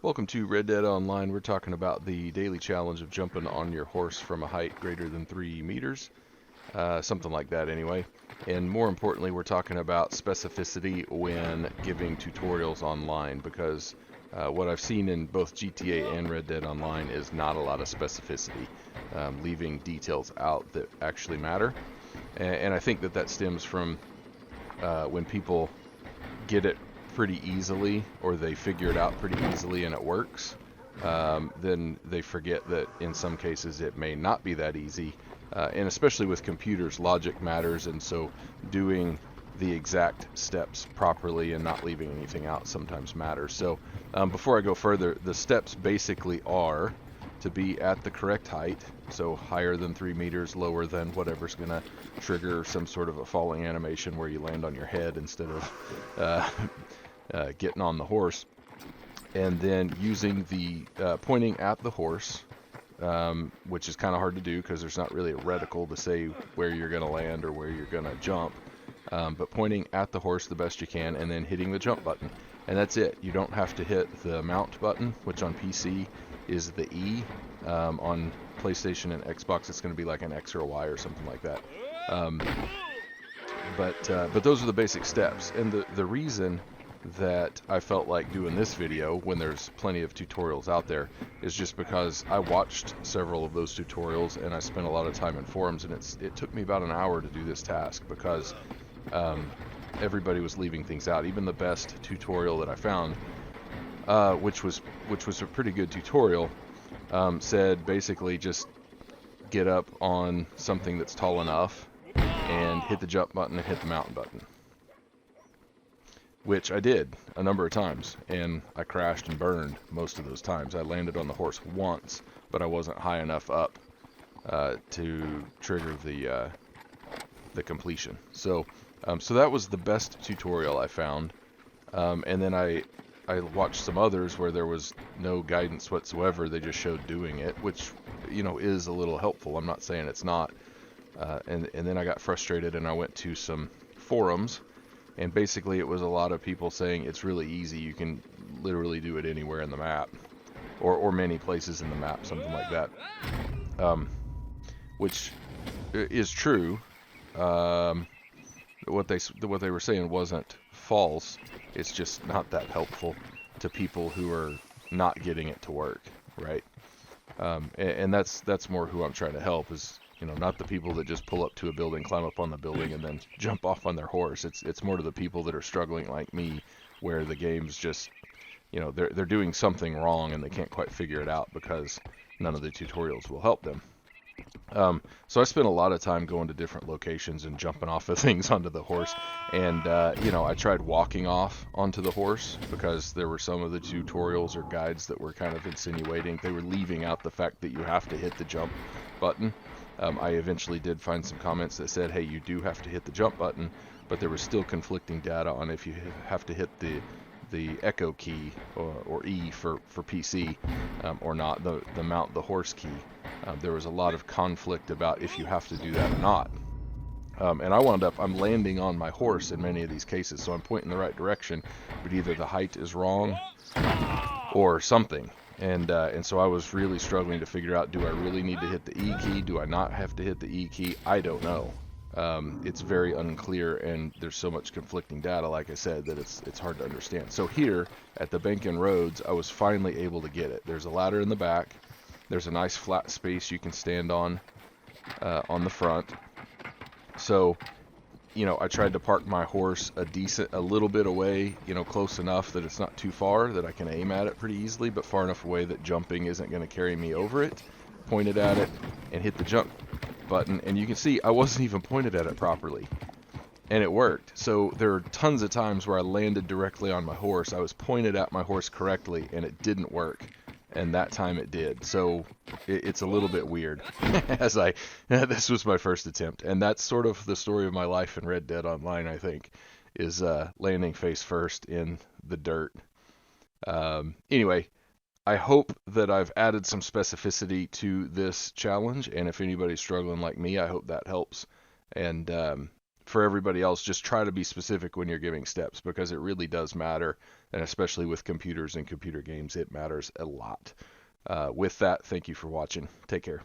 Welcome to Red Dead Online. We're talking about the daily challenge of jumping on your horse from a height greater than 3 meters, something like that anyway. And more importantly, we're talking about specificity when giving tutorials online because what I've seen in both GTA and Red Dead Online is not a lot of specificity, leaving details out that actually matter. And I think that stems from when people get it pretty easily, or they figure it out pretty easily and it works, then they forget that in some cases it may not be that easy. And especially with computers, logic matters, and so doing the exact steps properly and not leaving anything out sometimes matters. So before I go further, the steps basically are to be at the correct height, so higher than 3 meters, lower than whatever's going to trigger some sort of a falling animation where you land on your head instead of getting on the horse. And then using the pointing at the horse, which is kind of hard to do because there's not really a reticle to say where you're going to land or where you're going to jump. But pointing at the horse the best you can, and then hitting the jump button. And that's it. You don't have to hit the mount button, which on PC is the E. On PlayStation and Xbox, it's going to be like an X or a Y or something like that. But those are the basic steps. And the reason that I felt like doing this video when there's plenty of tutorials out there is just because I watched several of those tutorials and I spent a lot of time in forums, and it took me about an hour to do this task because everybody was leaving things out. Even the best tutorial that I found, which was a pretty good tutorial, said basically just get up on something that's tall enough and hit the jump button and hit the mountain button. Which I did a number of times, and I crashed and burned most of those times. I landed on the horse once, but I wasn't high enough up to trigger the completion. So that was the best tutorial I found. And then I watched some others where there was no guidance whatsoever. They just showed doing it, which is a little helpful. I'm not saying it's not. And then I got frustrated and I went to some forums. And basically it was a lot of people saying it's really easy. You can literally do it anywhere in the map, or many places in the map, something like that. Which is true. What they were saying wasn't false. It's just not that helpful to people who are not getting it to work, right? And that's more who I'm trying to help, is not the people that just pull up to a building, climb up on the building, and then jump off on their horse. It's more to the people that are struggling like me, where the game's just, they're doing something wrong and they can't quite figure it out because none of the tutorials will help them. So I spent a lot of time going to different locations and jumping off of things onto the horse. And, I tried walking off onto the horse because there were some of the tutorials or guides that were kind of insinuating, they were leaving out the fact that you have to hit the jump button. I eventually did find some comments that said, hey, you do have to hit the jump button, but there was still conflicting data on if you have to hit the echo key or E for PC or not, the mount the horse key. There was a lot of conflict about if you have to do that or not. And I'm landing on my horse in many of these cases, so I'm pointing the right direction, but either the height is wrong or something. And so I was really struggling to figure out, do I really need to hit the E key? Do I not have to hit the E key? I don't know. It's very unclear, and there's so much conflicting data, like I said, that it's hard to understand. So here at the Bank and Roads, I was finally able to get it. There's a ladder in the back. There's a nice flat space you can stand on the front. So, I tried to park my horse a little bit away, close enough that it's not too far, that I can aim at it pretty easily, but far enough away that jumping isn't going to carry me over it. Pointed at it and hit the jump button, and you can see I wasn't even pointed at it properly, and it worked. So there are tons of times where I landed directly on my horse. I was pointed at my horse correctly, and it didn't work. And that time it did. So it's a little bit weird. This was my first attempt, and that's sort of the story of my life in Red Dead Online, I think, is landing face first in the dirt. Anyway, I hope that I've added some specificity to this challenge, and if anybody's struggling like me, I hope that helps. And for everybody else, just try to be specific when you're giving steps, because it really does matter, and especially with computers and computer games, it matters a lot. With that, thank you for watching. Take care.